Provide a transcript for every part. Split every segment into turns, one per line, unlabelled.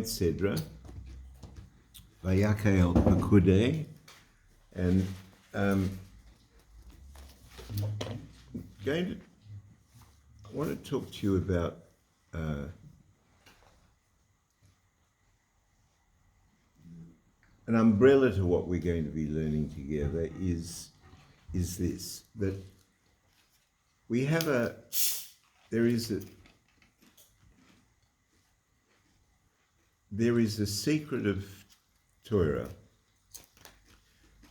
Sedra, VAYAK'HEL-PEKUDEI, and I want to talk to you about an umbrella to what we're going to be learning together is this, that we have there is a secret of Torah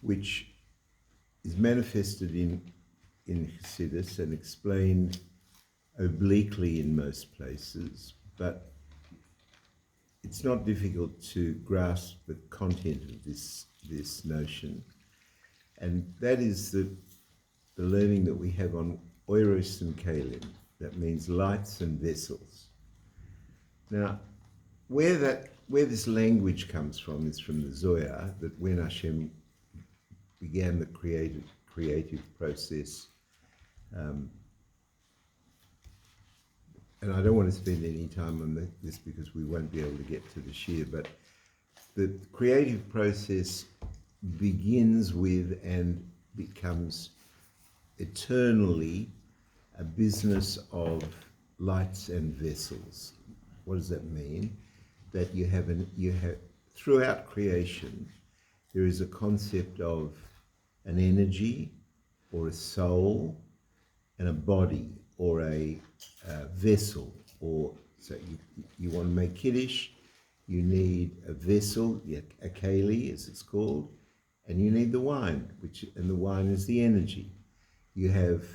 which is manifested in Chassidus and explained obliquely in most places, but it's not difficult to grasp the content of this notion, and that is the learning that we have on oiros and kalim. That means lights and vessels. Now, where this language comes from is from the Zohar, that when Hashem began the creative process, and I don't want to spend any time on this because we won't be able to get to the shir, but the creative process begins with and becomes eternally a business of lights and vessels. What does that mean? That you have throughout creation, there is a concept of an energy or a soul and a body or a vessel. Or so you want to make kiddush, you need a vessel, a keli as it's called, and you need the wine, and the wine is the energy. You have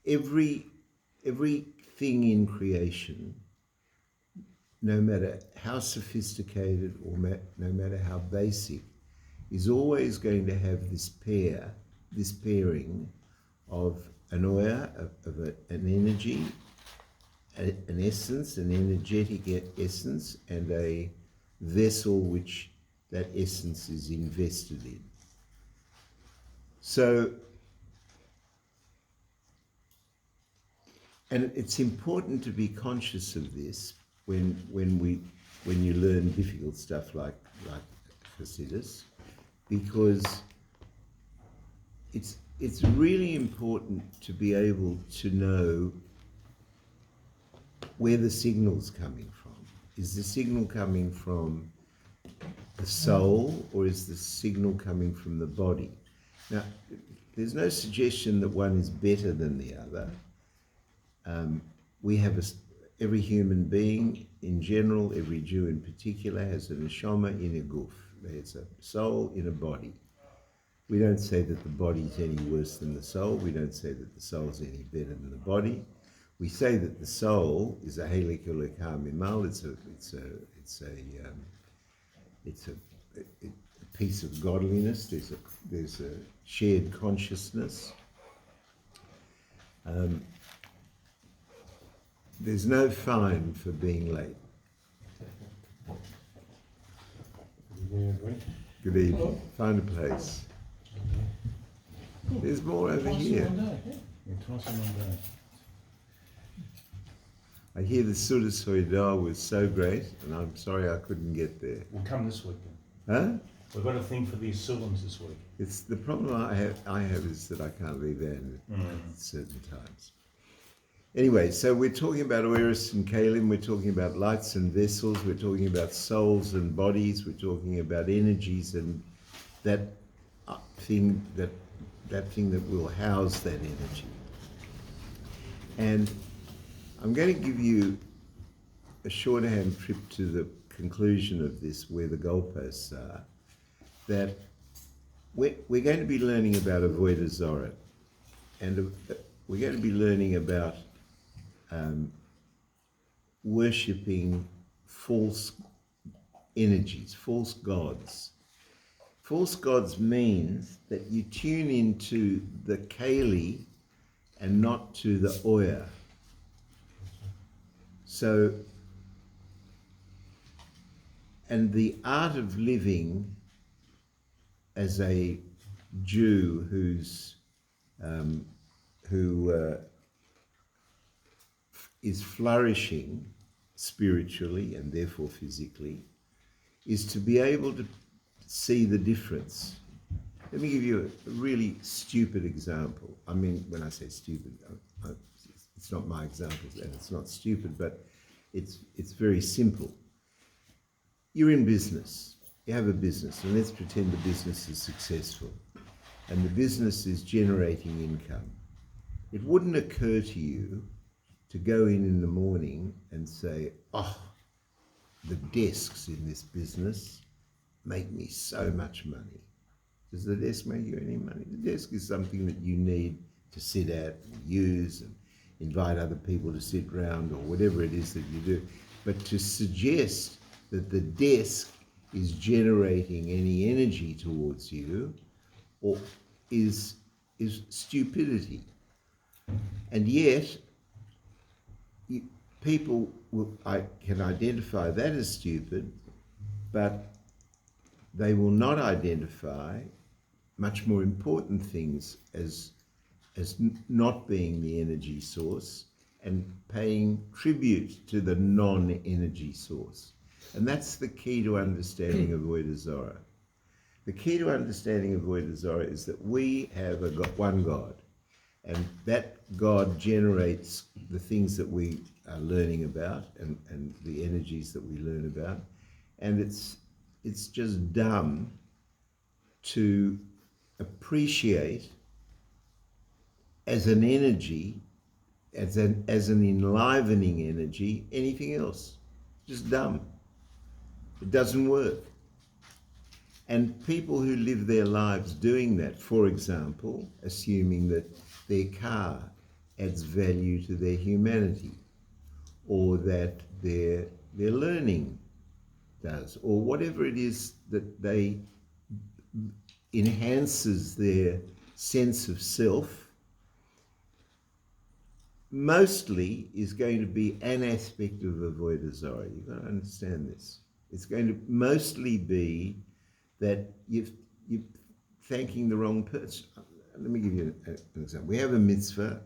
everything in creation, no matter how sophisticated or no matter how basic, is always going to have this pairing of an oya, of an energy, an essence, an energetic essence, and a vessel which that essence is invested in. So, and it's important to be conscious of this when you learn difficult stuff like Chassidus, because it's really important to be able to know where the signal's coming from. Is the signal coming from the soul, or is the signal coming from the body? Now, there's no suggestion that one is better than the other. We have every human being in general, every Jew in particular, has a neshama in a guf. There's a soul in a body. We don't say that the body's any worse than the soul. We don't say that the soul's any better than the body. We say that the soul is a helik ulekah mimal. It's a piece of godliness. There's a shared consciousness. There's no fine for being late. Good evening. Find a place. There's more over here. I hear the Suda Soidar was so great, and I'm sorry I couldn't get there.
We'll come this week then.
Huh?
We've got a thing for these Sulams this week.
It's the problem I have is that I can't leave Anne at certain times. Anyway, so we're talking about oiros and kalim, we're talking about lights and vessels, we're talking about souls and bodies, we're talking about energies and that thing that will house that energy. And I'm going to give you a shorthand trip to the conclusion of this, where the goalposts are, that we're going to be learning about avodah zarah, and we're going to be learning about worshipping false energies, false gods. False gods means that you tune into the keli and not to the oya. So, and the art of living as a Jew who is flourishing spiritually and therefore physically is to be able to see the difference. Let me give you a really stupid example. I mean, when I say stupid, it's not my example, and it's not stupid, but it's very simple. You're in business. You have a business, and let's pretend the business is successful, and the business is generating income. It wouldn't occur to you to go in the morning and say, oh, the desks in this business make me so much money. Does the desk make you any money? The desk is something that you need to sit at and use and invite other people to sit round or whatever it is that you do. But to suggest that the desk is generating any energy towards you or is stupidity. And yet, people can identify that as stupid, but they will not identify much more important things as not being the energy source and paying tribute to the non-energy source. And that's the key to understanding Avodah Zarah. The key to understanding Avodah Zarah is that we have one God, and that God generates the things that we are learning about and the energies that we learn about. And it's just dumb to appreciate as an energy, as an enlivening energy, anything else. Just dumb. It doesn't work. And people who live their lives doing that, for example, assuming that their car adds value to their humanity, or that their learning does, or whatever it is that they enhances their sense of self, mostly is going to be an aspect of Avodah Zarah. You've got to understand this. It's going to mostly be that you're thanking the wrong person. Let me give you an example. We have a mitzvah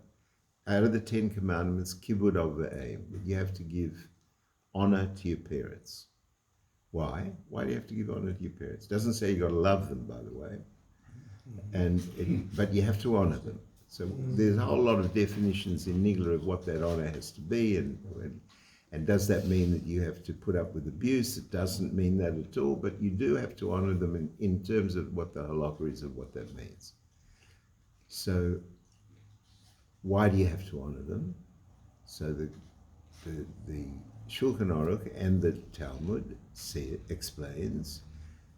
out of the 10 Commandments, Kibud Avayim, that you have to give honor to your parents. Why? Why do you have to give honor to your parents? It doesn't say you got to love them, by the way, but you have to honor them. So there's a whole lot of definitions in Nigla of what that honor has to be, and does that mean that you have to put up with abuse? It doesn't mean that at all, but you do have to honor them in terms of what the halakha is of what that means. So why do you have to honor them? So the Shulchan Aruch and the Talmud explains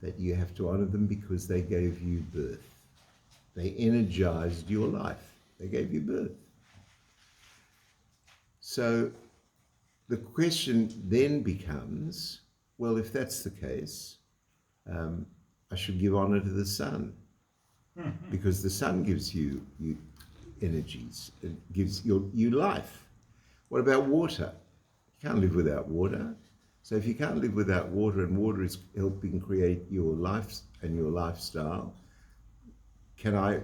that you have to honor them because they gave you birth. They energized your life. They gave you birth. So the question then becomes, well, if that's the case, I should give honor to the sun, because the sun gives you energies. It gives you life. What about water? You can't live without water. So if you can't live without water, and water is helping create your life and your lifestyle, can I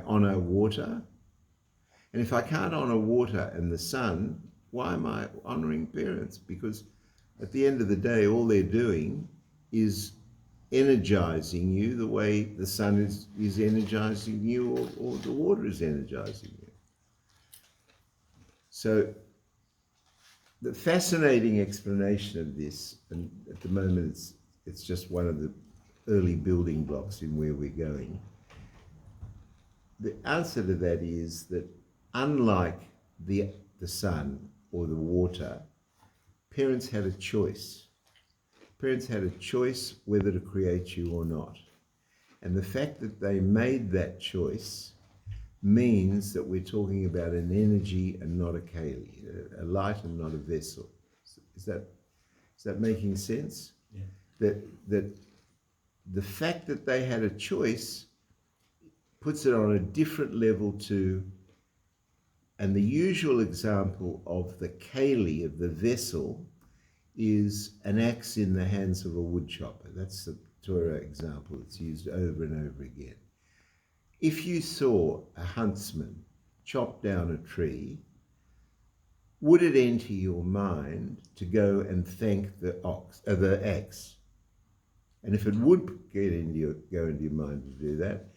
honor water? And if I can't honor water and the sun, why am I honoring parents? Because at the end of the day, all they're doing is energizing you the way the sun is energizing you, or the water is energizing you. So the fascinating explanation of this, and at the moment it's just one of the early building blocks in where we're going. The answer to that is that unlike the sun or the water, parents had a choice. Parents had a choice whether to create you or not. And the fact that they made that choice means that we're talking about an energy and not a keli, a light and not a vessel. Is that making sense? Yeah. That the fact that they had a choice puts it on a different level to, and the usual example of the keli, of the vessel, is an axe in the hands of a wood chopper. That's the Torah example that's used over and over again. If you saw a huntsman chop down a tree, would it enter your mind to go and thank the axe? And if it would go into your mind to do that,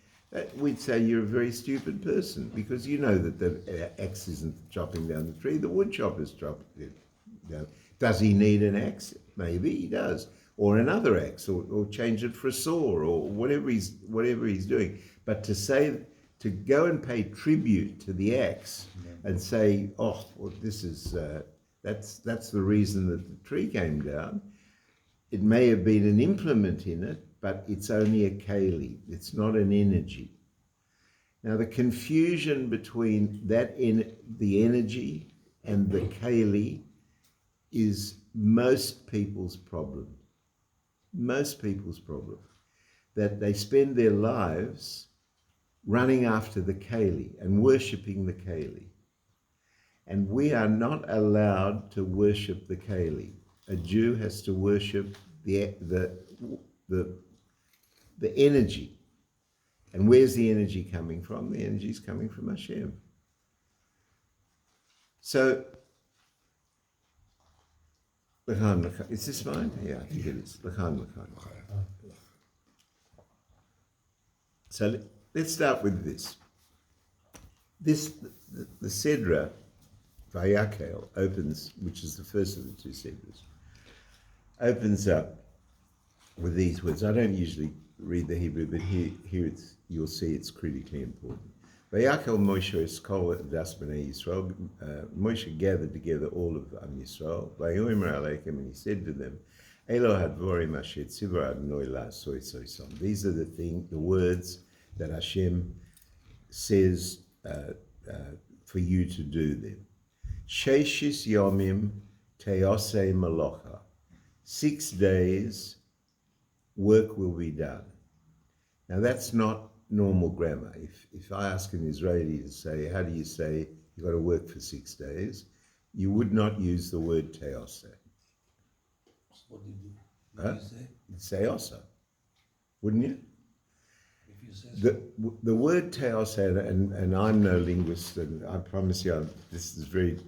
we'd say you're a very stupid person, because you know that the axe isn't chopping down the tree, the wood chopper's chopping it down. Does he need an axe? Maybe he does. Or another axe, or change it for a saw, or whatever he's doing. But to go and pay tribute to the axe and say, oh, well, this is that's the reason that the tree came down. It may have been an implement in it, but it's only a keli. It's not an energy. Now, the confusion between the energy and the keli is most people's problem. Most people's problem. That they spend their lives running after the keli and worshipping the keli. And we are not allowed to worship the keli. A Jew has to worship the energy. And where's the energy coming from? The energy is coming from Hashem. So, is this mine? Yeah, I think it is. So let's start with this. The Sedra, VAYAK'HEL, opens, which is the first of the two Sedras, opens up with these words. I don't usually read the Hebrew, but here you'll see it's critically important. VAYAK'HEL Moshe Eskol Das B'nai Yisrael. Moshe gathered together all of Am Yisrael. Vayomer Aleichem, and he said to them, Elo hadvorim asher tzivah Adonai la'asoi soisom. These are the words that Hashem says for you to do them. Sheshis yomim teosei malocha. 6 days work will be done. Now that's not normal grammar. If I ask an Israeli to say, how do you say you've got to work for 6 days, you would not use the word teosei.
What did you say?
You'd say osa, wouldn't you?
If you say so.
The word teosei, and I'm no linguist, and I promise you this is very,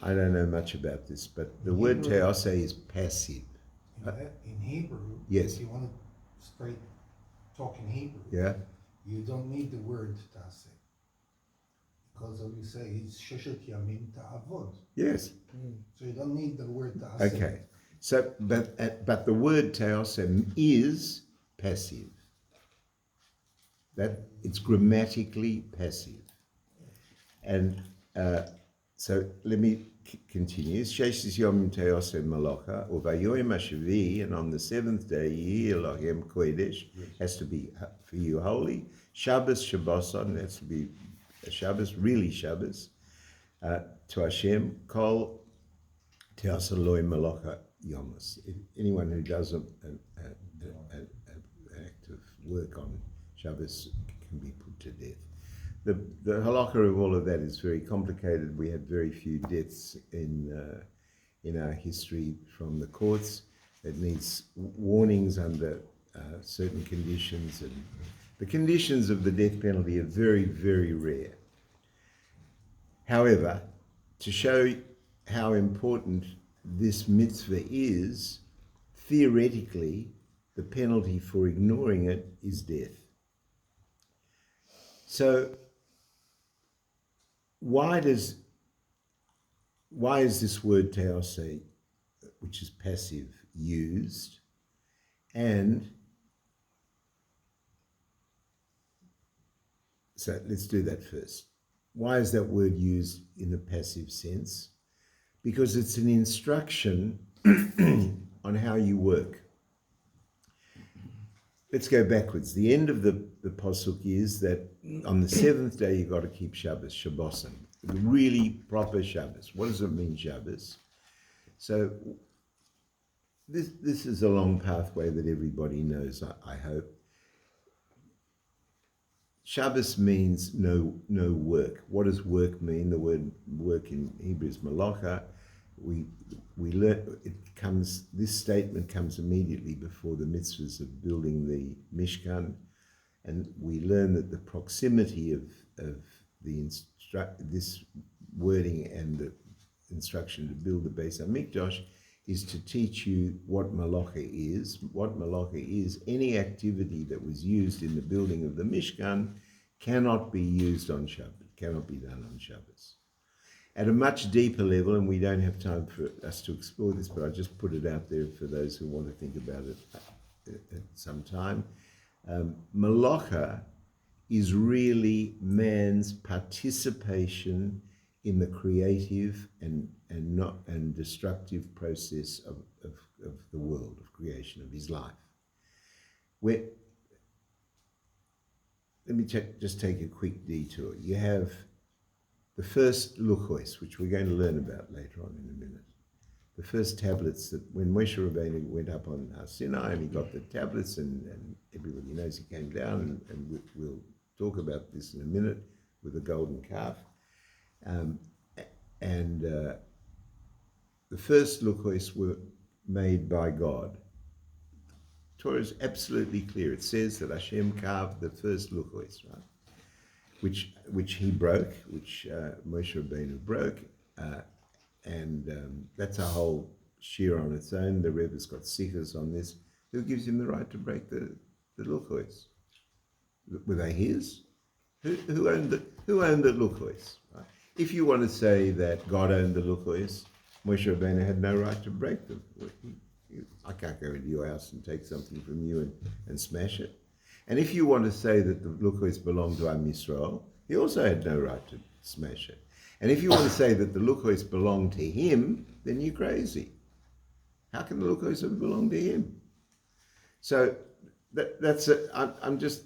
I don't know much about this, but the word teosei is passive.
In Hebrew,
Yes.
if you want to straight talk in Hebrew,
Yeah?
you don't need the word ta'aseh. Because we say it's sheshet yamim ta'avod.
Yes.
So you don't need the word ta'aseh.
Okay. So, but the word teosem is passive. That it's grammatically passive. And so let me continue. Sheshis yom teosem malocha, or vayoyim hashavi, and on the 7th day, Yehi Elohim kodesh, has to be for you holy. Shabbos Shabboson, has to be a Shabbos, really Shabbos, to Hashem. Kol teos Elohim malocha yomos. Anyone who does an act of work on Shabbos can be put to death. The halakha of all of that is very complicated. We have very few deaths in our history from the courts. It needs warnings under certain conditions, and the conditions of the death penalty are very, very rare. However, to show how important this mitzvah is, theoretically, the penalty for ignoring it is death. So, why is this word teosei, which is passive, used? And so let's do that first. Why is that word used in the passive sense? Because it's an instruction on how you work. Let's go backwards. The end of the Pasuk is that on the 7th day you've got to keep Shabbos, Shabboson, the really proper Shabbos. What does it mean, Shabbos? So this is a long pathway that everybody knows, I hope. Shabbos means no work. What does work mean? The word work in Hebrew is malacha. We learn this statement comes immediately before the mitzvahs of building the Mishkan, and we learn that the proximity of this wording and the instruction to build the Beis HaMikdash is to teach you what malacha is. What malacha is, any activity that was used in the building of the Mishkan cannot be used on Shabbat, cannot be done on Shabbos. At a much deeper level, and we don't have time for us to explore this, but I just put it out there for those who want to think about it at some time. Malacha is really man's participation in the creative and destructive process of the world, of creation, of his life. Let me just take a quick detour. You have the first luchos, which we're going to learn about later on in a minute. The first tablets that when Moshe Rabbeinu went up on Har Sinai and he got the tablets, and everybody knows he came down, and we'll talk about this in a minute with the golden calf. The first luchos were made by God. Torah is absolutely clear. It says that Hashem carved the first luchos, right? Which he broke, which Moshe Rabbeinu broke, and that's a whole shir on its own. The Rebbe's got sikhs on this. Who gives him the right to break the luchos? Were they his? Who owned the luchos? Right? If you want to say that God owned the luchos, Moshe Rabbeinu had no right to break them. I can't go into your house and take something from you and smash it. And if you want to say that the luchos belong to Am Yisrael, he also had no right to smash it. And if you want to say that the luchos belong to him, then you're crazy. How can the luchos ever belong to him? So that's it. I'm just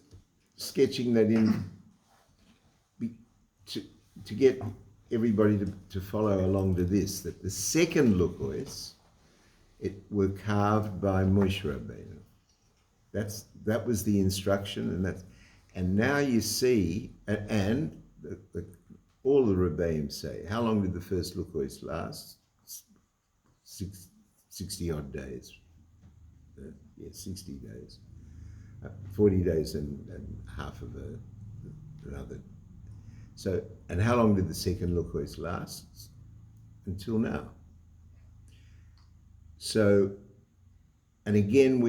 sketching that in to get everybody to follow along to this, that the second luchos, it were carved by Moshe Rabbeinu. That was the instruction, and now you see, and all the Rebbeim say, how long did the first luchos last? 60 odd days. 60 days. 40 days and half of another. So, and how long did the second luchos last? Until now. So, and again,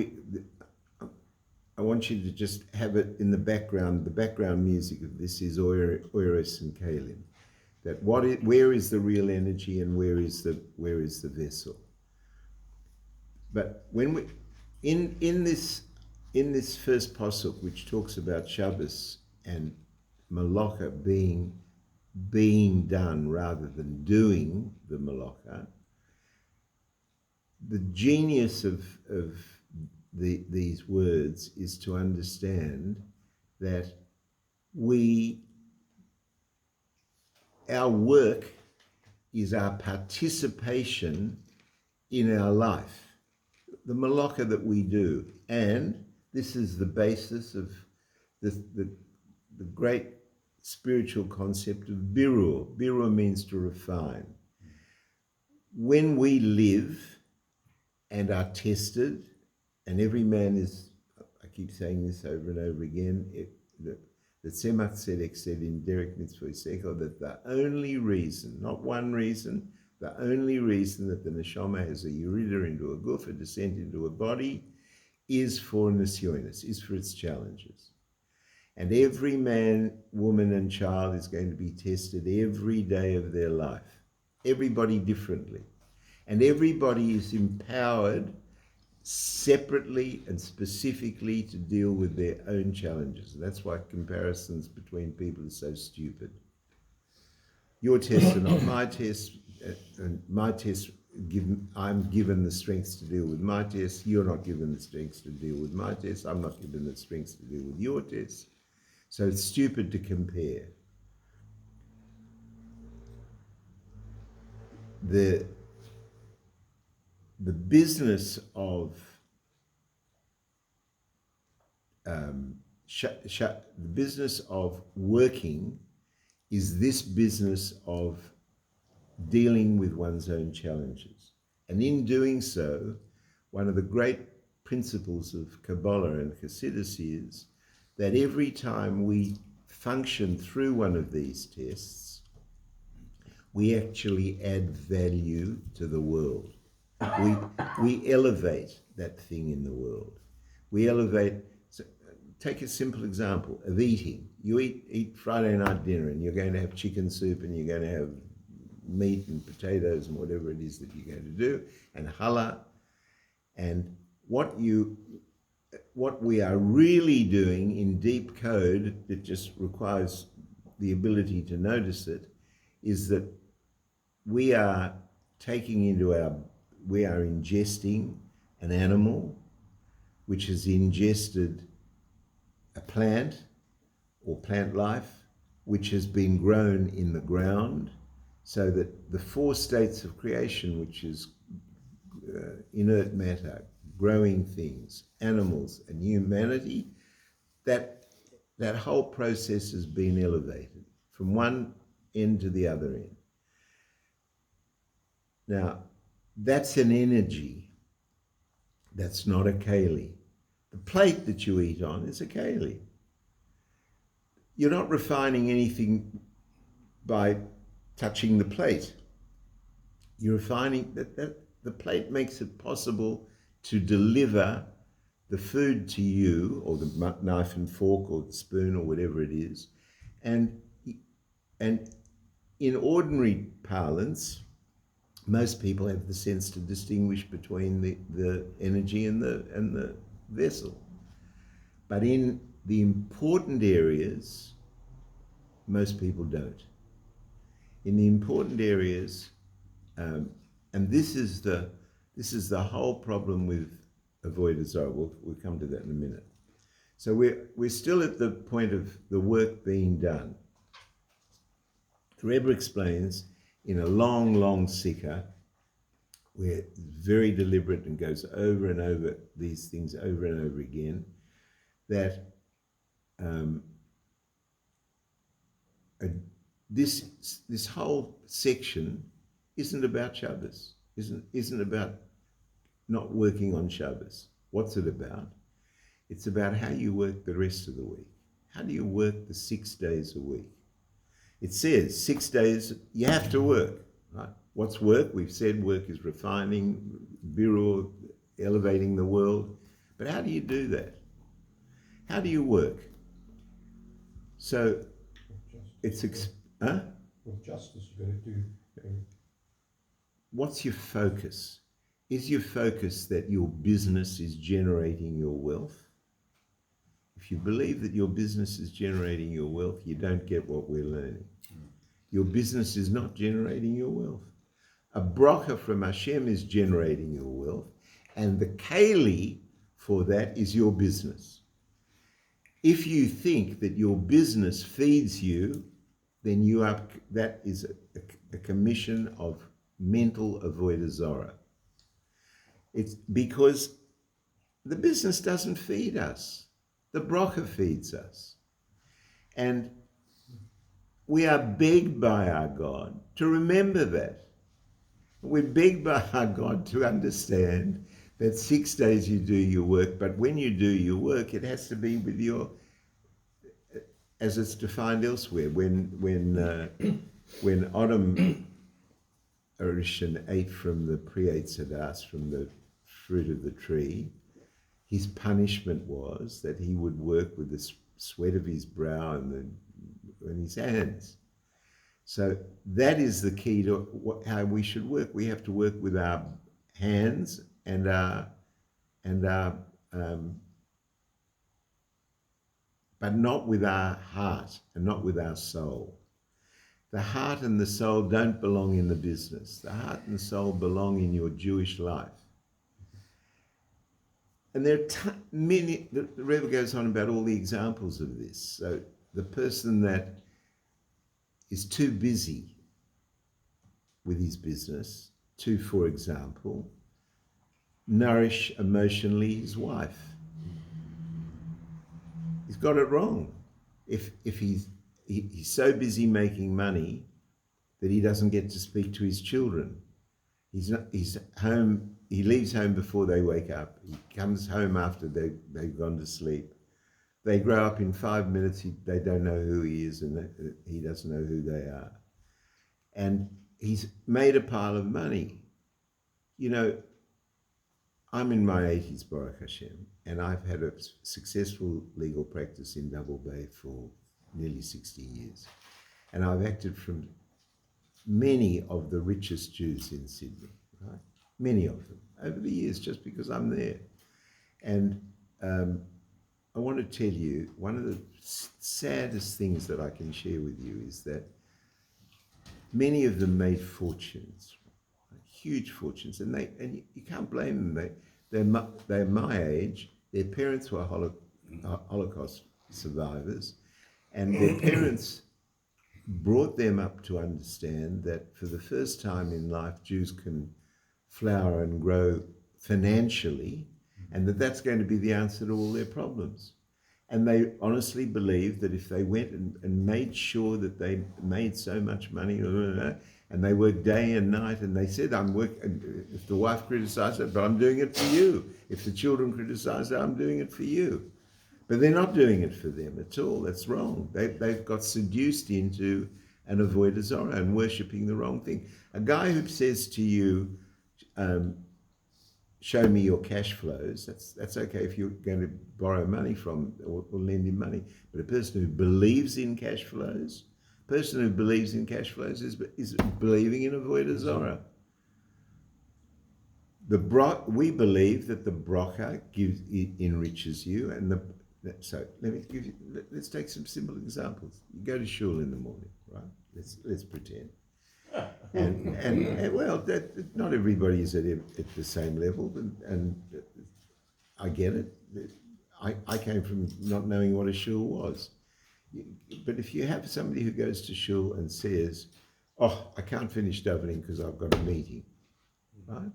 I want you to just have it in the background. The background music of this is Oiros and Kalim. That where is the real energy and where is the vessel? But when we in this first pasuk, which talks about Shabbos and Malacha being done rather than doing the Malacha, the genius of these words is to understand that our work is our participation in our life, the malacha that we do, and this is the basis of the great spiritual concept of birur. Birur means to refine. When we live and are tested, and every man is, I keep saying this over and over again, the Tzemach Tzedek said in Derek Mitzvah Seko that the only reason, not one reason, the only reason that the neshama has a yerida into a guf, a descent into a body, is for nisyonis, is for its challenges. And every man, woman, and child is going to be tested every day of their life. Everybody differently. And everybody is empowered separately and specifically to deal with their own challenges. And that's why comparisons between people are so stupid. Your tests are not my tests, and my tests, I'm given the strengths to deal with my tests. You're not given the strengths to deal with my tests. I'm not given the strengths to deal with your tests. So it's stupid to compare. The business of the business of working is this business of dealing with one's own challenges. And in doing so, one of the great principles of Kabbalah and Hasidus is that every time we function through one of these tests, we actually add value to the world. We elevate that thing in the world. We elevate. So take a simple example of eating. You eat Friday night dinner, and you're going to have chicken soup, and you're going to have meat and potatoes and whatever it is that you're going to do, and challah. And what we are really doing in deep code, that just requires the ability to notice it, is that we are ingesting an animal which has ingested a plant or plant life which has been grown in the ground, so that the four states of creation, which is inert matter, growing things, animals, and humanity, that whole process has been elevated from one end to the other end. Now, that's an energy. That's not a keli. The plate that you eat on is a keli. You're not refining anything by touching the plate. You're refining that the plate makes it possible to deliver the food to you, or the knife and fork, or the spoon, or whatever it is. And in ordinary parlance, most people have the sense to distinguish between the energy and the vessel. But in the important areas, most people don't. In the important areas, and this is the whole problem with avodah zarah. We'll come to that in a minute. So we're still at the point of the work being done. The Rebbe explains in a long sikha, where it's very deliberate and goes over and over these things over and over again, that this whole section isn't about Shabbos, isn't about not working on Shabbos. What's it about? It's about how you work the rest of the week. How do you work the 6 days a week? It says 6 days you have to work, right? What's work? We've said work is refining, birur, elevating the world. But how do you do that? How do you work? So it's
with justice, you've got to do.
What's your focus? Is your focus that your business is generating your wealth? If you believe that your business is generating your wealth, you don't get what we're learning. Your business is not generating your wealth. A bracha from Hashem is generating your wealth, and the keli for that is your business. If you think that your business feeds you, then that is a commission of mental avodah zarah. It's because the business doesn't feed us. The bracha feeds us. And we are begged by our God to remember that. We're begged by our God to understand that 6 days you do your work, but when you do your work, it has to be with your, as it's defined elsewhere. When Adam Rishon ate from the Priyat Sadas, from the fruit of the tree, his punishment was that he would work with the sweat of his brow and his hands. So that is the key to how we should work. We have to work with our hands and our but not with our heart and not with our soul. The heart and the soul don't belong in the business. The heart and soul belong in your Jewish life. And there are many, the Rebbe goes on about all the examples of this. So the person that is too busy with his business to, for example, nourish emotionally his wife. He's got it wrong. If he's so busy making money that he doesn't get to speak to his children. He's home. He leaves home before they wake up. He comes home after they've gone to sleep. They grow up in 5 minutes. They don't know who he is, and he doesn't know who they are. And he's made a pile of money. You know, I'm in my 80s, Baruch Hashem, and I've had a successful legal practice in Double Bay for nearly 60 years. And I've acted from many of the richest Jews in Sydney, right? Many of them, over the years, just because I'm there. And I want to tell you, one of the saddest things that I can share with you is that many of them made fortunes, huge fortunes, and you can't blame them. They're my age. Their parents were Holocaust survivors, and their parents brought them up to understand that for the first time in life, Jews can flower and grow financially, and that's going to be the answer to all their problems. And they honestly believed that if they went and made sure that they made so much money, and they worked day and night, and they said, I'm working, if the wife criticized it, but I'm doing it for you. If the children criticize it, I'm doing it for you. But they're not doing it for them at all. That's wrong. They've got seduced into an avodah zarah and worshipping the wrong thing. A guy who says to you, show me your cash flows, that's okay if you're going to borrow money from or lend him money. But a person who believes in cash flows, is believing in avodah zarah. We believe that the bracha enriches you, and so let's take some simple examples. You go to shul in the morning, right? Let's pretend. And well, not everybody is at the same level, and I get it. I came from not knowing what a shul was. But if you have somebody who goes to shul and says, oh, I can't finish davening because I've got a meeting, right?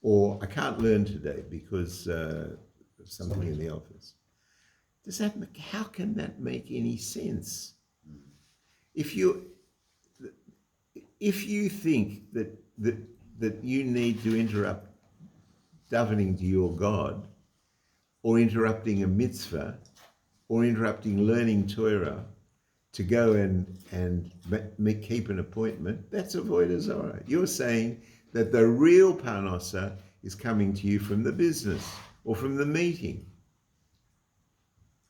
Or I can't learn today because of something in the office. How can that make any sense? If you think that you need to interrupt davening to your God, or interrupting a mitzvah, or interrupting learning Torah to go and keep an appointment, that's avodah zarah. You're saying that the real parnasa is coming to you from the business or from the meeting.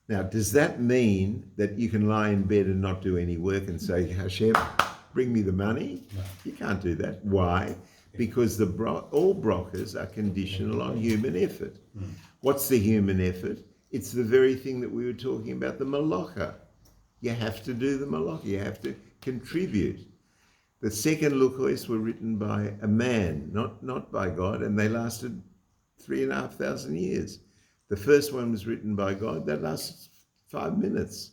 Now, does that mean that you can lie in bed and not do any work and say, Hashem, bring me the money? No. You can't do that. Why? Because all brachas are conditional on human effort. What's the human effort? It's the very thing that we were talking about, the malacha. You have to do the malacha. You have to contribute. The second luchos were written by a man, not by God, and they lasted 3,500 years. The first one was written by God. That lasted 5 minutes.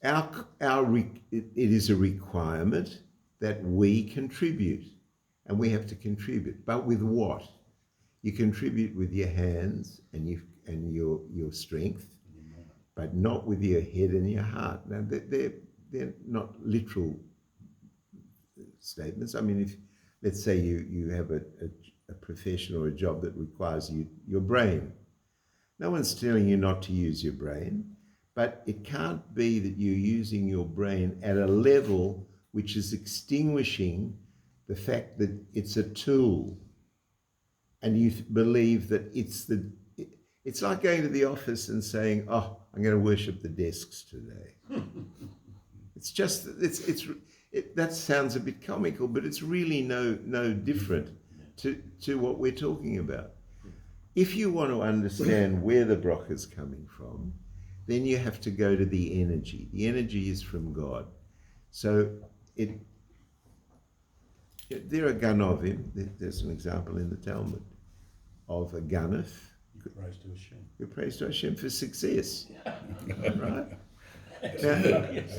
It is a requirement that we contribute, and we have to contribute. But with what? You contribute with your hands and your strength, but not with your head and your heart. Now, they're not literal statements. I mean, if let's say you have a profession or a job that requires your brain. No one's telling you not to use your brain, but it can't be that you're using your brain at a level which is extinguishing the fact that it's a tool, and you believe that it's like going to the office and saying, oh, I'm going to worship the desks today. It's just, that sounds a bit comical, but it's really no different to what we're talking about. If you want to understand where the bracha is coming from, then you have to go to the energy. The energy is from God. So there are ganovim. There's an example in the Talmud of a ganef who prays to Hashem for success. Right? Now,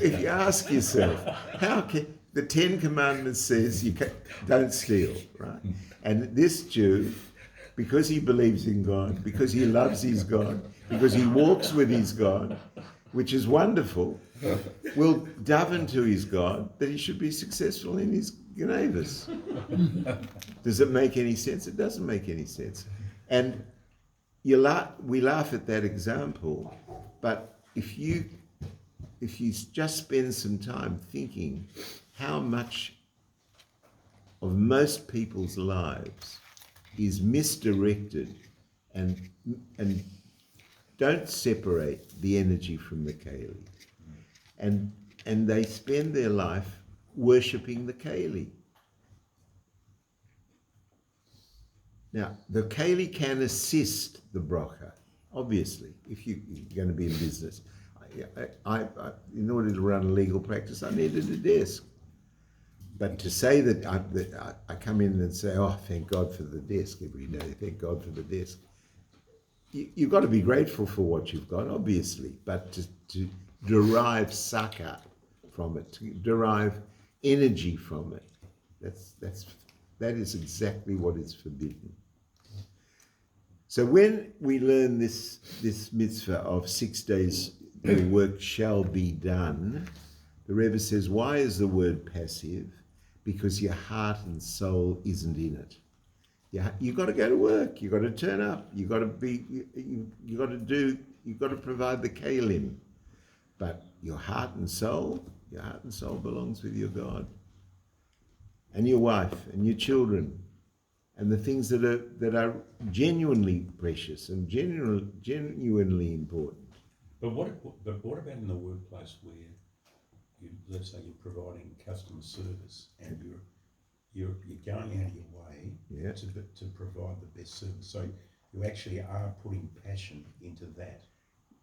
if you ask yourself, how can the 10 Commandments says don't steal, right? And this Jew, because he believes in God, because he loves his God, because he walks with his God, which is wonderful, will daven to his God that he should be successful in his genevas. Does it make any sense? It doesn't make any sense. And we laugh at that example, but if you just spend some time thinking how much of most people's lives is misdirected and don't separate the energy from the Kali. And they spend their life worshipping the Kali. Now, the Kali can assist the brocha, obviously, if you're going to be in business. I in order to run a legal practice, I needed a desk. But to say that I come in and say, oh, thank God for the desk every day, thank God for the desk. You've got to be grateful for what you've got, obviously, but to derive sakha from it, to derive energy from it, that is exactly what is forbidden. So when we learn this mitzvah of 6 days the work shall be done, the Rebbe says, why is the word passive? Because your heart and soul isn't in it. You've got to go to work. You've got to turn up. You've got to provide the kalim. But your heart and soul belongs with your God and your wife and your children and the things that are genuinely precious and genuinely important.
But what about in the workplace where let's say you're providing customer service and you're going out of your way to provide the best service. So you actually are putting passion into that.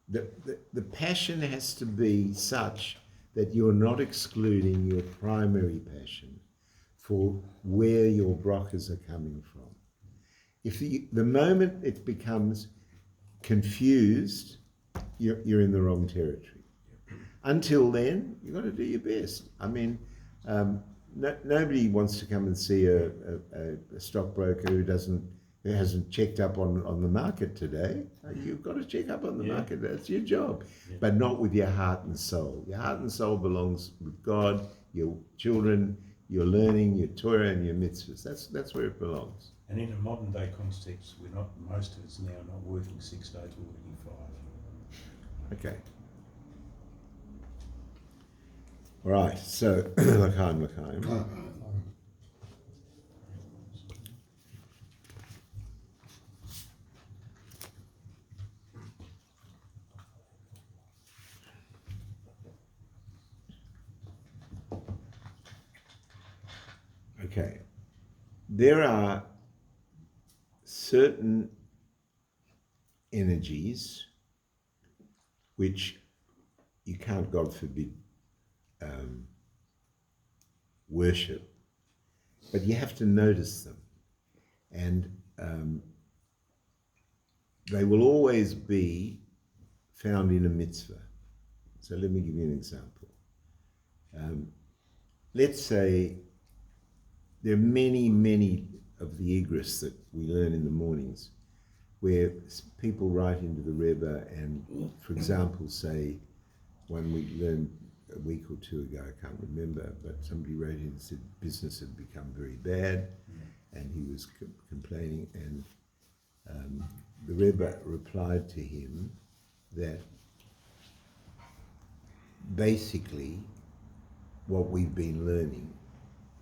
The passion has to be such that you're not excluding your primary passion for where your brachas are coming from. If the moment it becomes confused, you're in the wrong territory. Until then, you've got to do your best. I mean, nobody wants to come and see a stockbroker who hasn't checked up on the market today. You've got to check up on the market. That's your job, but not with your heart and soul. Your heart and soul belongs with God, your children, your learning, your Torah, and your mitzvahs. That's where it belongs.
And in a modern day context, most of us now are not working 6 days, we're working 5.
Okay. All right, so, l'chaim. Okay. There are certain energies which you can't, God forbid, worship, but you have to notice them, and they will always be found in a mitzvah. So let me give you an example. Let's say there are many of the Igris that we learn in the mornings where people write into the Rebbe and, for example, say, one we learned a week or two ago, I can't remember, but somebody wrote in and said business had become very bad, and he was complaining, and the Rebbe replied to him that basically what we've been learning,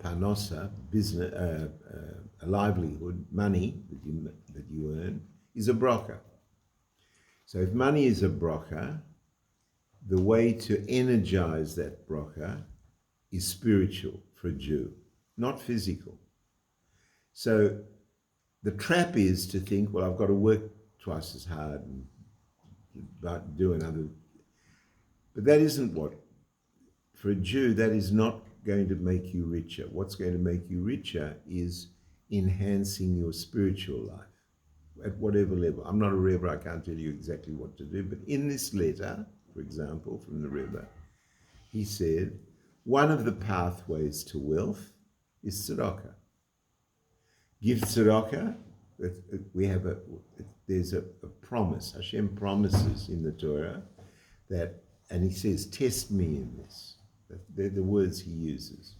parnosa, business, a livelihood, money that you earn, is a brocha. So if money is a brocha, the way to energize that brocha is spiritual for a Jew, not physical. So the trap is to think, well, I've got to work twice as hard and do another. But that isn't what, for a Jew, that is not going to make you richer. What's going to make you richer is enhancing your spiritual life at whatever level. I'm not a Rebbe, I can't tell you exactly what to do, but in this letter, for example, from the Rebbe, he said, one of the pathways to wealth is tzedakah. Give tzedakah, there's a promise, Hashem promises in the Torah that, and he says, test me in this. They're the words he uses.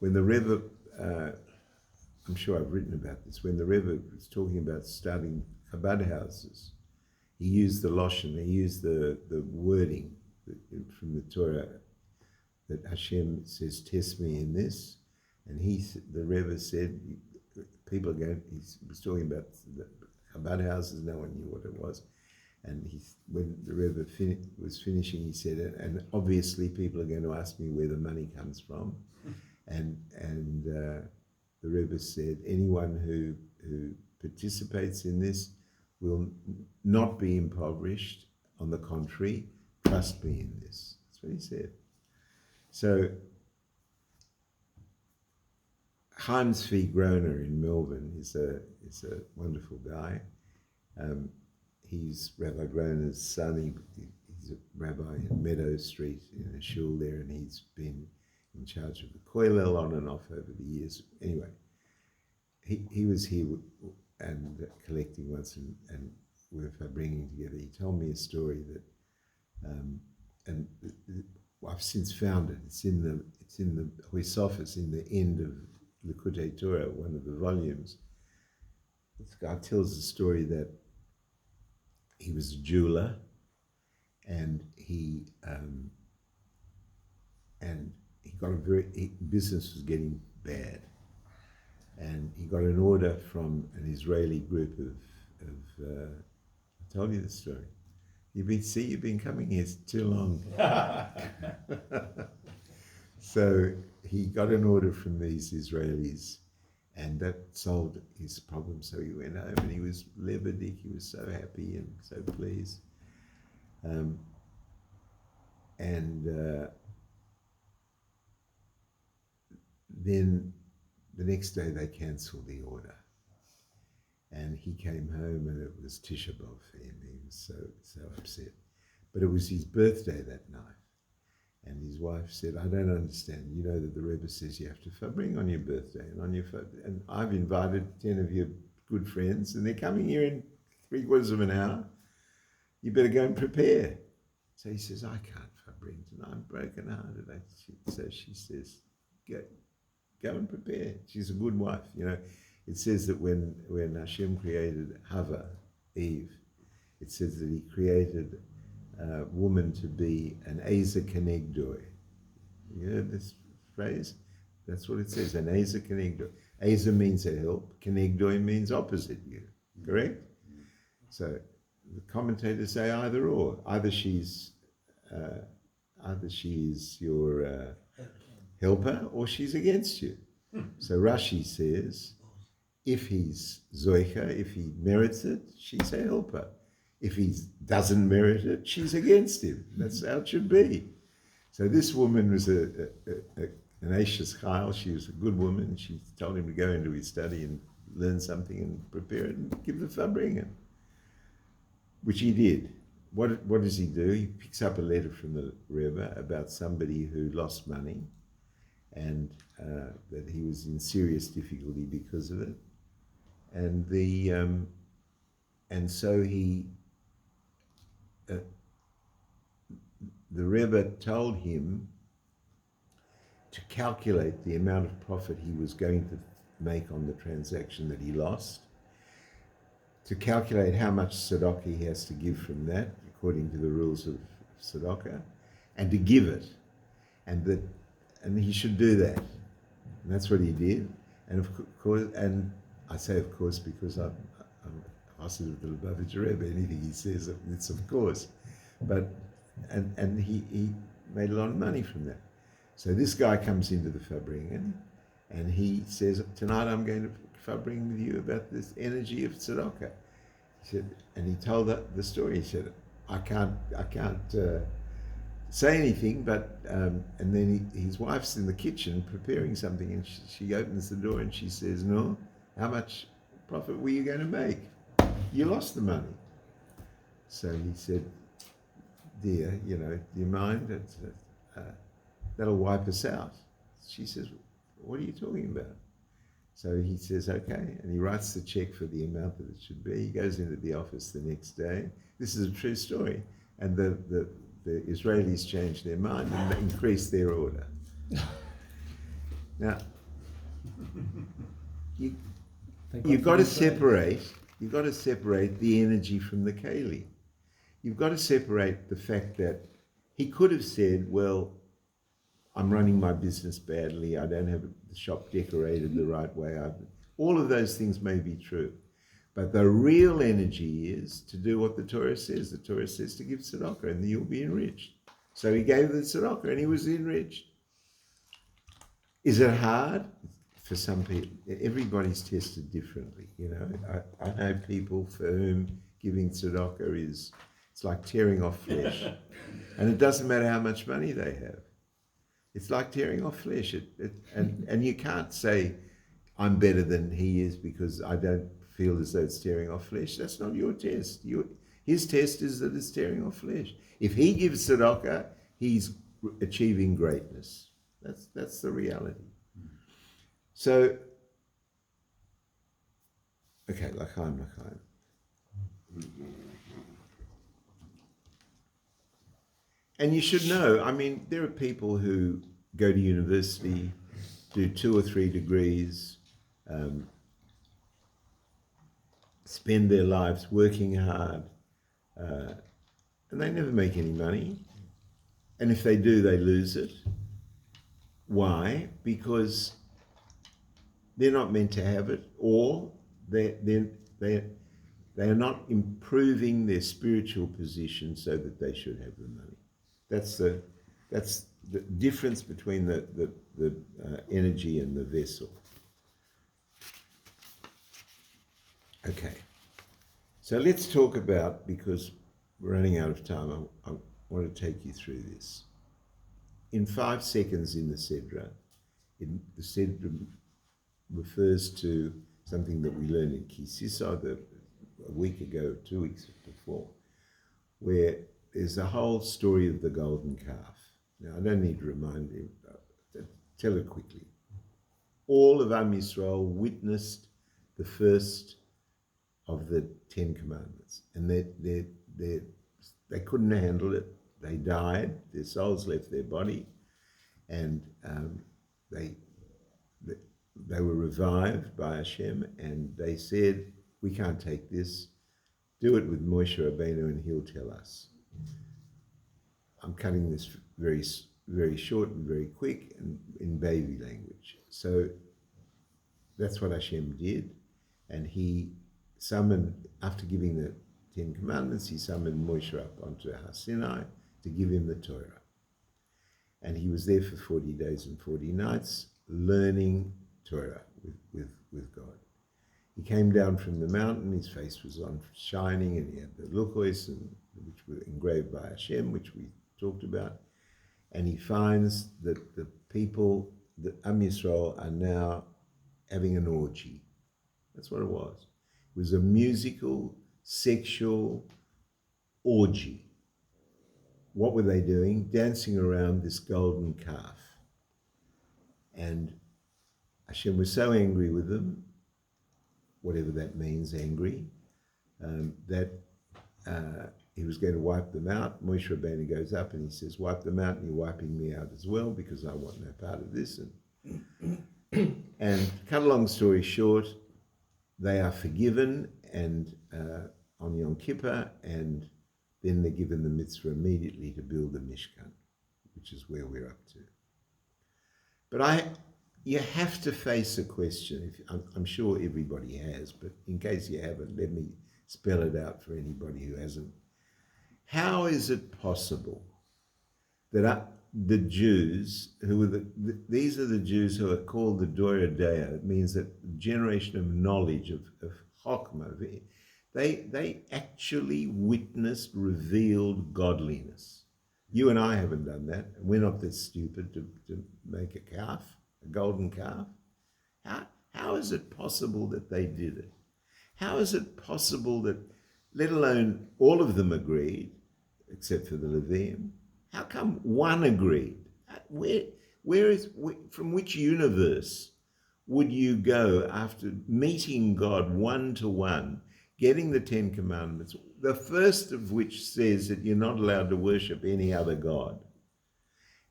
When the Rebbe, I'm sure I've written about this, when the Rebbe was talking about starting Chabad houses, he used the Lashon, he used the wording from the Torah that Hashem says, test me in this, And the Rebbe said, people are going, he was talking about the Chabad houses, no one knew what it was. And when the Rebbe was finishing, he said, and obviously people are going to ask me where the money comes from. And the Rebbe said, anyone who participates in this will not be impoverished. On the contrary, trust me in this. That's what he said. So, Chaim Tzvi Groner in Melbourne is a wonderful guy. He's Rabbi Groner's son. He's a rabbi in Meadow Street in a shul there, and he's been in charge of the Koilel on and off over the years. Anyway, he was here and collecting once, and we're bringing together. He told me a story that, and I've since found it. It's in the Huisofis, in the end of Likutei Torah, one of the volumes. This guy tells the story that he was a jeweler, and he got business was getting bad, and he got an order from an Israeli group of I told you the story. You've been coming here too long. So he got an order from these Israelis, and that solved his problem. So he went home and he was lebedik. He was so happy and so pleased. Then the next day they cancelled the order. And he came home and it was Tisha B'Av for him. He was so upset. But it was his birthday that night. And his wife said, I don't understand. You know that the Rebbe says you have to bring on your birthday and I've invited 10 of your good friends and they're coming here in 3/4 of an hour. You better go and prepare. So he says, I can't bring tonight. I'm broken hearted. So she says, go and prepare. She's a good wife. You know, it says that when Hashem created Hava, Eve, it says that he created woman to be an Eza Kenegdoi. You heard this phrase? That's what it says, an Eza Kenegdoi. Eza means a help, Kenegdoi means opposite you, correct? So the commentators say either or. Either she is your helper or she's against you. So Rashi says, if he's Zoicha, if he merits it, she's a helper. If he doesn't merit it, she's against him. That's how it should be. So this woman was an Ashes Chayil. She was a good woman. She told him to go into his study and learn something and prepare it and give the farbrengen, which he did. What does he do? He picks up a letter from the Rebbe about somebody who lost money and that he was in serious difficulty because of it. And so the Rebbe told him to calculate the amount of profit he was going to make on the transaction that he lost, to calculate how much tzedakah he has to give from that, according to the rules of tzedakah, and to give it, and he should do that. And that's what he did. And of course, and I say of course because I'm Chassid of the Lubavitcher Rebbe. Anything he says, it's of course. But and he made a lot of money from that. So this guy comes into the farbrengen, and he says, tonight I'm going to farbrengen with you about this energy of tzedakah. He said, and he told the story. He said, I can't say anything, but and then his wife's in the kitchen preparing something, and she opens the door and she says, no, how much profit were you going to make? You lost the money. So he said, dear, do you mind? That'll wipe us out. She says, what are you talking about? So he says, okay, and he writes the check for the amount that it should be. He goes into the office the next day. This is a true story. And the Israelis changed their mind and increased their order. Now, you've got to separate the energy from the keli. You've got to separate the fact that he could have said, well, I'm running my business badly, I don't have the shop decorated the right way. All of those things may be true. But the real energy is to do what the Torah says. The Torah says to give tzedakah and you'll be enriched. So he gave the tzedakah and he was enriched. Is it hard? For some people, everybody's tested differently. You know, I know people for whom giving tzedakah it's like tearing off flesh. And it doesn't matter how much money they have. It's like tearing off flesh. And you can't say, I'm better than he is because I don't feel as though it's tearing off flesh. That's not your test. His test is that it's tearing off flesh. If he gives tzedakah, he's achieving greatness. That's the reality. So, okay, l'chaim. And you should know, I mean, there are people who go to university, do 2 or 3 degrees, spend their lives working hard, and they never make any money. And if they do, they lose it. Why? Because they're not meant to have it, or they are not improving their spiritual position so that they should have the money. That's the difference between the energy and the vessel. Okay, so let's talk about, because we're running out of time, I want to take you through this. In 5 seconds in the Sedra, the Sedra refers to something that we learned in Kisisa a week ago, 2 weeks before, where there's a whole story of the golden calf. Now, I don't need to remind you, tell it quickly. All of Am Yisrael witnessed the first of the 10 commandments, and they couldn't handle it. They died, their souls left their body, and they were revived by Hashem, and they said, we can't take this, do it with Moshe Rabbeinu and he'll tell us. I'm cutting this very, very short and very quick and in baby language. So that's what Hashem did, and he summoned, after giving the 10 commandments, he summoned Moshe up onto Har Sinai to give him the Torah. And he was there for 40 days and 40 nights learning Torah with God. He came down from the mountain, his face was on shining, and he had the luchos, which were engraved by Hashem, which we talked about. And he finds that the people, the Am Yisrael, are now having an orgy. That's what it was. It was a musical, sexual orgy. What were they doing? Dancing around this golden calf. And Hashem was so angry with them, whatever that means, angry, that he was going to wipe them out. Moshe Rabbeinu goes up and he says, wipe them out, and you're wiping me out as well, because I want no part of this. And cut a long story short, they are forgiven and on Yom Kippur, and then they're given the mitzvah immediately to build the Mishkan, which is where we're up to. But you have to face a question. I'm sure everybody has, but in case you haven't, let me spell it out for anybody who hasn't. How is it possible that the Jews, these are the Jews who are called the Dora Dea, it means that generation of knowledge, of Chokmah, they actually witnessed revealed godliness. You and I haven't done that. We're not that stupid to make a calf, a golden calf. How is it possible that they did it? How is it possible that, let alone all of them agreed, except for the Levium? How come one agreed? From which universe would you go after meeting God one-to-one, getting the 10 commandments, the first of which says that you're not allowed to worship any other God?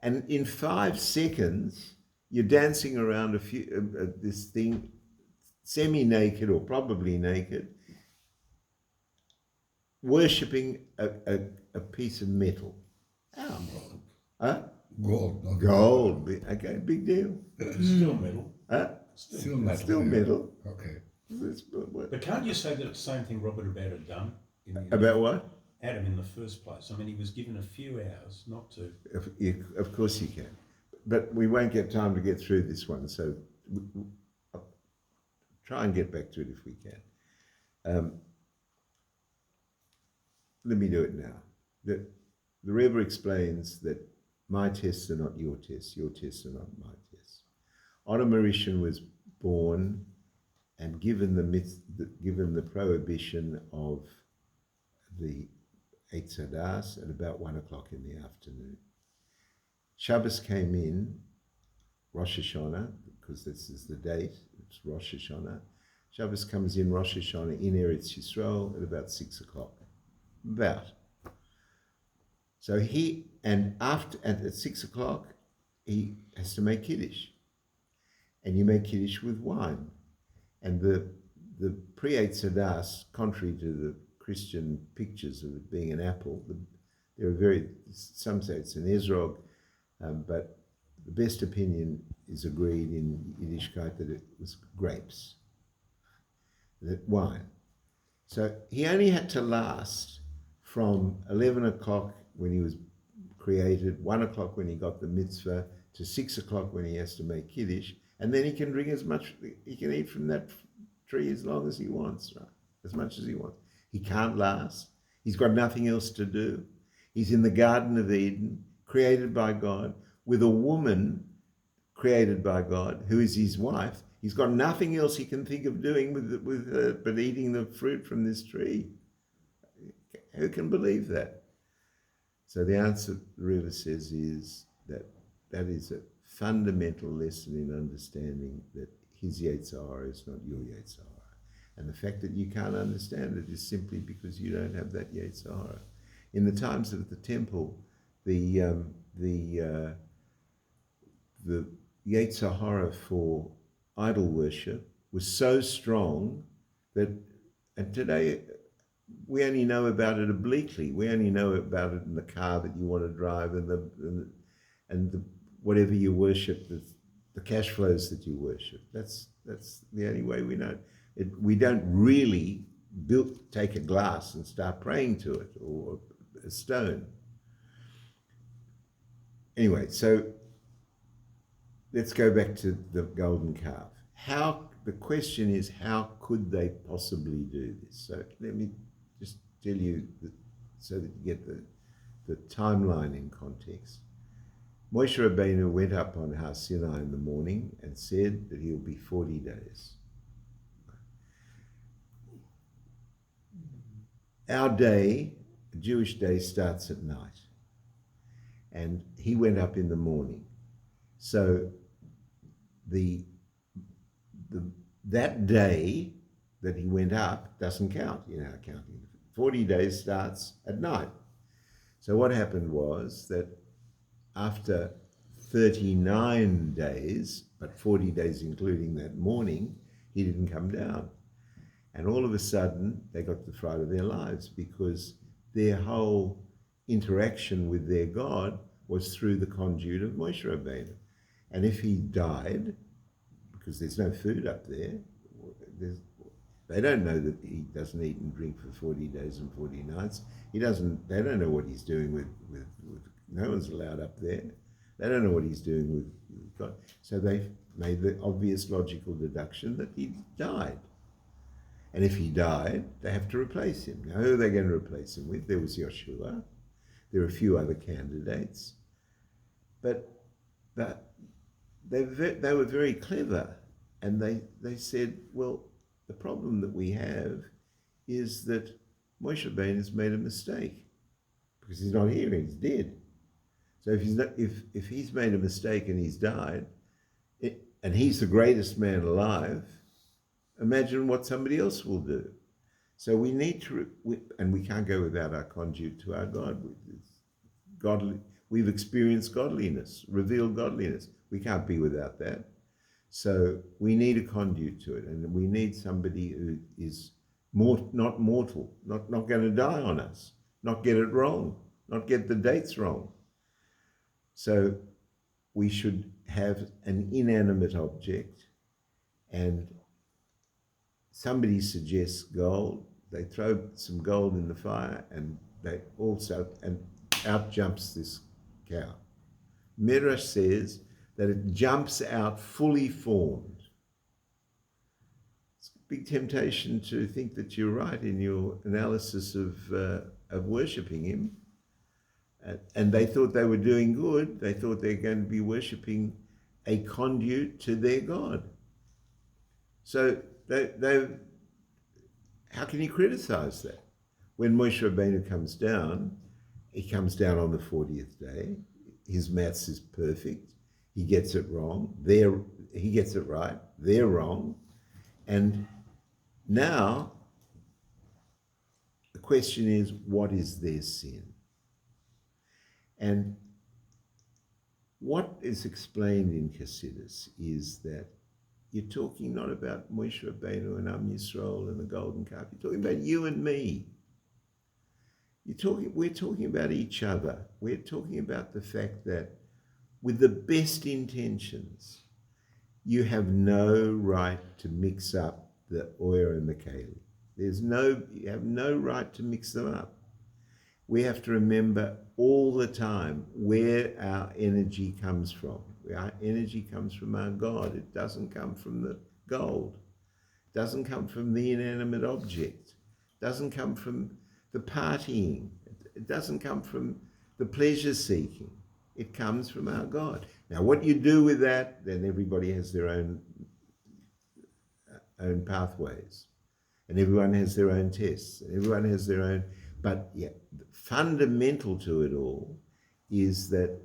And in 5 seconds, you're dancing around this thing, semi-naked or probably naked, worshipping a piece of metal. How? Huh?
Gold, not
Gold. Okay, big deal.
Still metal.
Huh?
Still metal.
Still
yeah.
metal.
Okay.
But can't you say that the same thing Robert had done?
About what?
Adam in the first place. I mean, he was given a few hours not to.
Of course you can. But we won't get time to get through this one, so I'll try and get back to it if we can. Let me do it now. The Rebbe explains that my tests are not your tests are not my tests. Adam Arishan was born and given the prohibition of the Eitz Hadas at about 1 o'clock in the afternoon. Shabbos came in, Rosh Hashanah, because this is the date, it's Rosh Hashanah. Shabbos comes in Rosh Hashanah in Eretz Yisrael at about 6 o'clock. So at 6 o'clock, he has to make Kiddush. And you make Kiddush with wine. And the pre-Eitz Hadas, contrary to the Christian pictures of it being an apple, some say it's an Ezrog, but the best opinion is agreed in Yiddishkeit that it was grapes, that wine. So he only had to last from 11 o'clock when he was created, 1 o'clock when he got the mitzvah, to 6 o'clock when he has to make Kiddush, and then he can drink he can eat from that tree as long as he wants, right? As much as he wants. He can't last. He's got nothing else to do. He's in the Garden of Eden, created by God, with a woman created by God, who is his wife. He's got nothing else he can think of doing with her but eating the fruit from this tree. Who can believe that? So the answer, the Rebbe says, is that is a fundamental lesson in understanding that his Yetzer Hara is not your Yetzer Hara. And the fact that you can't understand it is simply because you don't have that Yetzer Hara. In the times of the temple, the Yetzer Hara for idol worship was so strong that, and today we only know about it obliquely. We only know about it in the car that you want to drive and the whatever you worship, the cash flows that you worship. That's the only way we know it. We don't really take a glass and start praying to it, or a stone. Anyway, so let's go back to the golden calf. The question is, how could they possibly do this? So let me just tell you, so that you get the timeline in context. Moshe Rabbeinu went up on Har Sinai in the morning and said that he'll be 40 days. Our day, a Jewish day, starts at night. And he went up in the morning. So that day that he went up doesn't count in our counting. 40 days starts at night. So what happened was that after 39 days, but 40 days including that morning, he didn't come down. And all of a sudden, they got the fright of their lives, because their whole interaction with their God was through the conduit of Moshe Rabbeinu. And if he died, because there's no food up there, they don't know that he doesn't eat and drink for 40 days and 40 nights. They don't know what he's doing with no one's allowed up there. They don't know what he's doing with God. So they made the obvious logical deduction that he died. And if he died, they have to replace him. Now, who are they going to replace him with? There was Yeshua. There were a few other candidates. But they were very clever. And they said, well, the problem that we have is that Moshe Rabbeinu has made a mistake, because he's not here, he's dead. So if he's made a mistake and he's died, and he's the greatest man alive, imagine what somebody else will do. So we need to, and we can't go without our conduit to our God. We've experienced godliness, revealed godliness. We can't be without that. So we need a conduit to it, and we need somebody who is not mortal, not going to die on us, not get it wrong, not get the dates wrong. So we should have an inanimate object, and somebody suggests gold. They throw some gold in the fire, and out jumps this cow. Midrash says that it jumps out fully formed. It's a big temptation to think that you're right in your analysis of worshipping him. And they thought they were doing good. They thought they were going to be worshipping a conduit to their God. So how can you criticize that? When Moshe Rabbeinu comes down, he comes down on the 40th day. His maths is perfect. He gets it wrong. He gets it right. They're wrong. And now the question is, what is their sin? And what is explained in Chassidus is that you're talking not about Moshe Rabbeinu and Am Yisrael and the golden calf. You're talking about you and me. We're talking about each other. We're talking about the fact that with the best intentions, you have no right to mix up the oil and the keli. You have no right to mix them up. We have to remember all the time where our energy comes from. Our energy comes from our God. It doesn't come from the gold. It doesn't come from the inanimate object. It doesn't come from the partying. It doesn't come from the pleasure seeking. It comes from our God. Now, what you do with that, then everybody has their own pathways. And everyone has their own tests. And everyone has their own... But yeah, fundamental to it all is that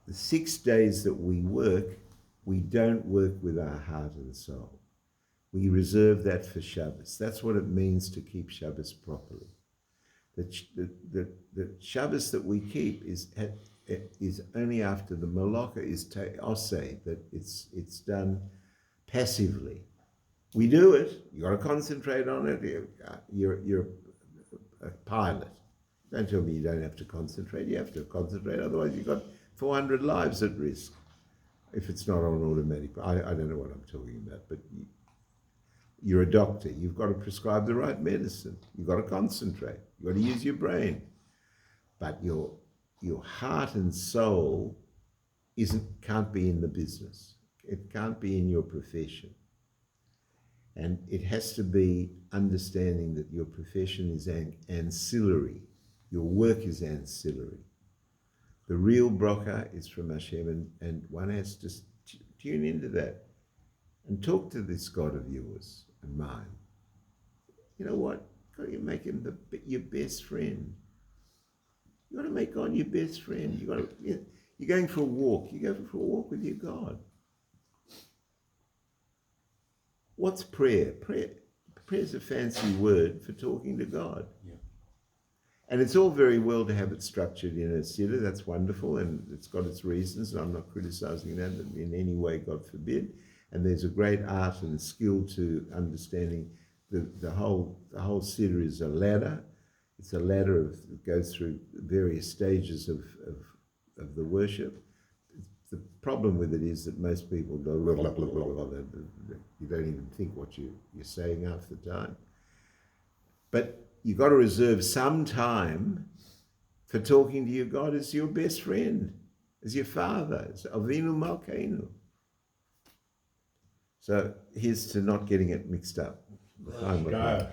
the 6 days that we work, we don't work with our heart and soul. We reserve that for Shabbos. That's what it means to keep Shabbos properly. The Shabbos that we keep is only after the Malaka is oseh, that it's done passively. We do it. You got to concentrate on it. You're a pilot. Don't tell me you don't have to concentrate. You have to concentrate, otherwise you've got 400 lives at risk if it's not on automatic. I don't know what I'm talking about, but you're a doctor. You've got to prescribe the right medicine. You've got to concentrate. You've got to use your brain. But your heart and soul can't be in the business. It can't be in your profession. And it has to be understanding that your profession is ancillary. Your work is ancillary. The real bracha is from Hashem, and one has to tune into that and talk to this God of yours and mine. You know what? You've got to make him your best friend. You've got to make God your best friend. You're going for a walk. You go for a walk with your God. What's prayer? Prayer's a fancy word for talking to God.
Yeah.
And it's all very well to have it structured in a siddur. That's wonderful, and it's got its reasons, and I'm not criticizing that in any way, God forbid. And there's a great art and skill to understanding the whole siddur is a ladder. It's a ladder that goes through various stages of the worship. The problem with it is that most people go, you don't even think what you're saying half the time. But you've got to reserve some time for talking to your God as your best friend, as your father, as Avinu Malkeinu. So here's to not getting it mixed up.
Go.